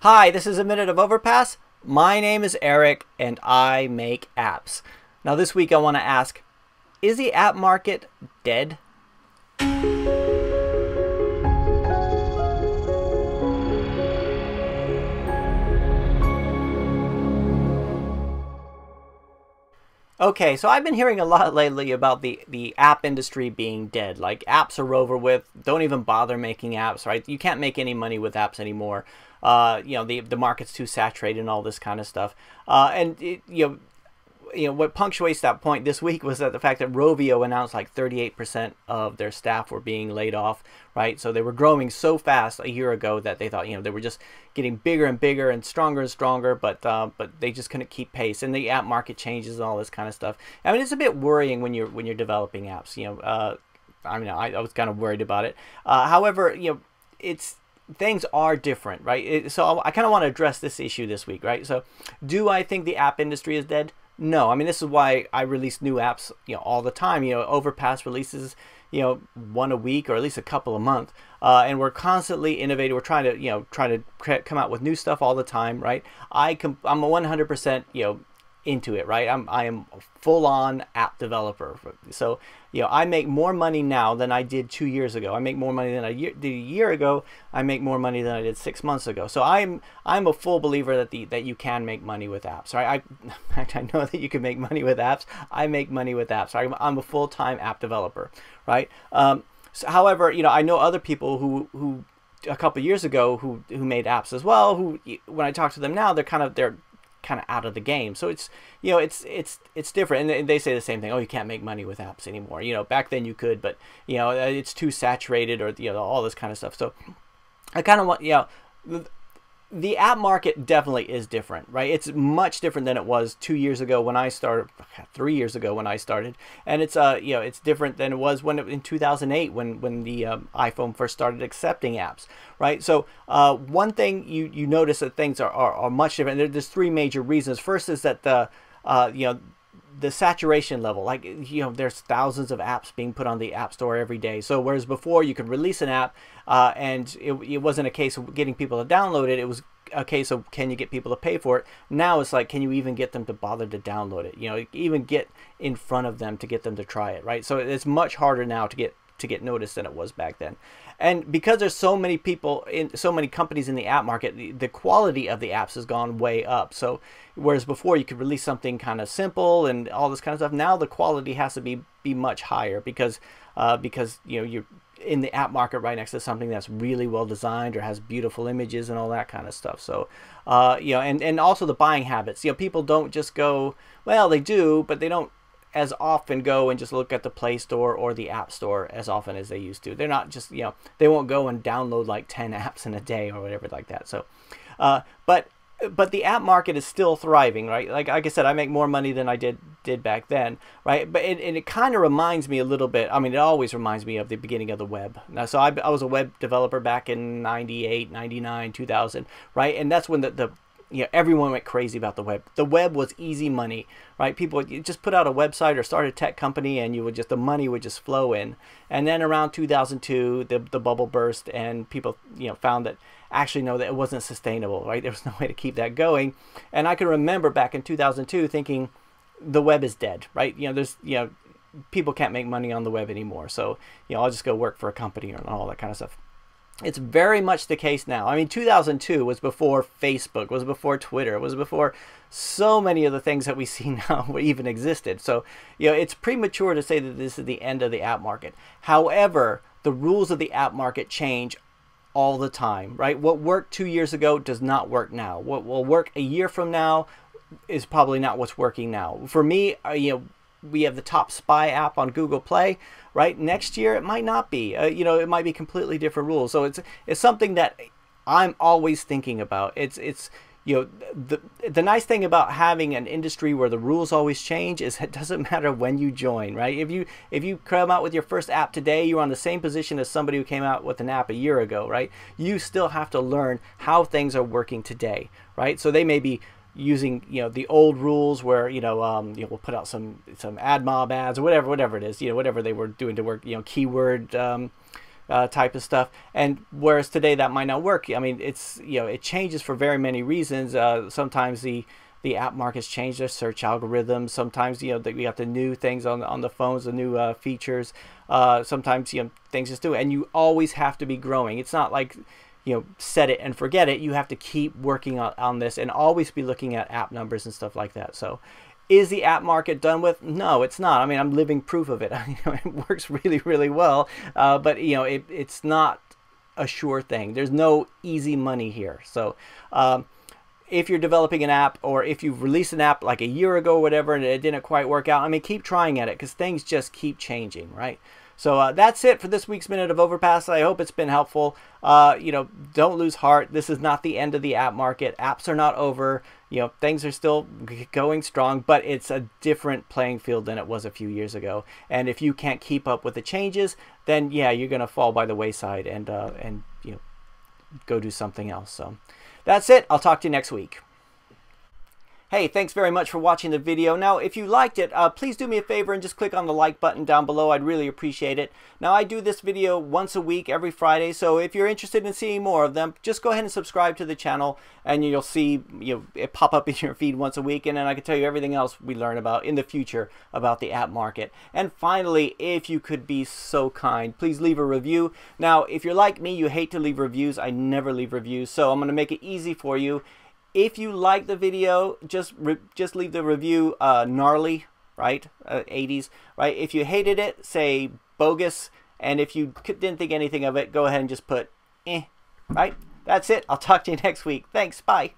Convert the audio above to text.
Hi, this is a Minute of Overpass. My name is Eric and I make apps. Now, this week I want to ask, is the app market dead? Okay, so I've been hearing a lot lately about the app industry being dead. Like, apps are over with. Don't even bother making apps, right? You can't make any money with apps anymore. The market's too saturated and all this kind of stuff. What punctuates that point this week was that the fact that Rovio announced like 38% of their staff were being laid off, right? So they were growing so fast a year ago that they thought, they were just getting bigger and bigger and stronger, but they just couldn't keep pace. And the app market changes and all this kind of stuff. I mean, it's a bit worrying when you're developing apps. I was kind of worried about it. However, it's things are different, right? So I kind of want to address this issue this week, right? So, do I think the app industry is dead? No. I mean, this is why I release new apps, all the time. Overpass releases, one a week or at least a couple a month, and we're constantly innovating. We're trying to come out with new stuff all the time, right? I'm a 100%, into it, right? I am a full-on app developer. So, I make more money now than I did 2 years ago. I make more money than I did a year ago. I make more money than I did 6 months ago. So I'm a full believer that you can make money with apps, right? In fact, I know that you can make money with apps. I make money with apps. I'm a full-time app developer, right? However, I know other people who a couple years ago who made apps as well. Who, when I talk to them now, they're kind of out of the game. So it's it's different, and they say the same thing. Oh, you can't make money with apps anymore. Back then you could, but it's too saturated, or all this kind of stuff. So I kind of want the app market definitely is different, right? It's much different than it was 2 years ago when I started, 3 years ago when I started, and it's different than it was in 2008 when the iPhone first started accepting apps, right? So one thing you notice that things are much different. There's three major reasons. First is that the saturation level, like, there's thousands of apps being put on the App Store every day. So whereas before you could release an app and it wasn't a case of getting people to download it, it was a case of, can you get people to pay for it? Now it's like, can you even get them to bother to download it? Even get in front of them to get them to try it, right? So it's much harder now to get noticed than it was back then. And because there's so many people in so many companies in the app market, the quality of the apps has gone way up. So whereas before you could release something kind of simple and all this kind of stuff, now the quality has to be much higher because you're in the app market right next to something that's really well designed or has beautiful images and all that kind of stuff. So and also the buying habits. People don't just go, well, they do, but they don't as often go and just look at the Play Store or the App Store as often as they used to. They're not just, they won't go and download like 10 apps in a day or whatever like that. So, but the app market is still thriving, right? Like I said, I make more money than I did back then, right? But it kind of reminds me a little bit. I mean, it always reminds me of the beginning of the web. Now, so I was a web developer back in 98, 99, 2000, right? And that's when everyone went crazy about the web. The web was easy money, right? People would just put out a website or start a tech company, and the money would just flow in. And then around 2002, the bubble burst, and people found that actually no, that it wasn't sustainable, right? There was no way to keep that going. And I can remember back in 2002 thinking the web is dead, right? People can't make money on the web anymore, so I'll just go work for a company and all that kind of stuff. It's very much the case now. I mean, 2002 was before Facebook, was before Twitter, was before so many of the things that we see now even existed. So, it's premature to say that this is the end of the app market. However, the rules of the app market change all the time, right? What worked 2 years ago does not work now. What will work a year from now is probably not what's working now. For me, we have the top spy app on Google Play, right? Next year it might not be. It might be completely different rules. So it's something that I'm always thinking about. It's the nice thing about having an industry where the rules always change is it doesn't matter when you join, right? If you come out with your first app today, you're on the same position as somebody who came out with an app a year ago, right? You still have to learn how things are working today, right? So they may be using the old rules where we'll put out some AdMob ads or whatever it is, whatever they were doing to work, keyword type of stuff. And whereas today that might not work. I mean, it's, you know, it changes for very many reasons. Sometimes the app markets change their search algorithms. Sometimes, you know, we got the new things on the phones, the new features. Sometimes, you know, things just do it, and you always have to be growing. It's not like, you know, set it and forget it. You have to keep working on this and always be looking at app numbers and stuff like that. So is the app market done with? No, it's not. I mean, I'm living proof of it. It works really, really well, but you know, it's not a sure thing. There's no easy money here. So if you're developing an app, or if you've released an app like a year ago or whatever and it didn't quite work out, I mean, keep trying at it, because things just keep changing, right? So that's it for this week's Minute of Overpass. I hope it's been helpful. You know, don't lose heart. This is not the end of the app market. Apps are not over. You know, things are still going strong, but it's a different playing field than it was a few years ago. And if you can't keep up with the changes, then yeah, you're going to fall by the wayside and you know, go do something else. So that's it. I'll talk to you next week. Hey, thanks very much for watching the video. Now, if you liked it, please do me a favor and just click on the like button down below. I'd really appreciate it. Now, I do this video once a week, every Friday, so if you're interested in seeing more of them, just go ahead and subscribe to the channel, and you'll see, you know, it pop up in your feed once a week, and then I can tell you everything else we learn about in the future about the app market. And finally, if you could be so kind, please leave a review. Now, if you're like me, you hate to leave reviews. I never leave reviews, so I'm going to make it easy for you. If you like the video, just leave the review gnarly, right? 80s, right? If you hated it, say bogus. And if you didn't think anything of it, go ahead and just put right? That's it. I'll talk to you next week. Thanks. Bye.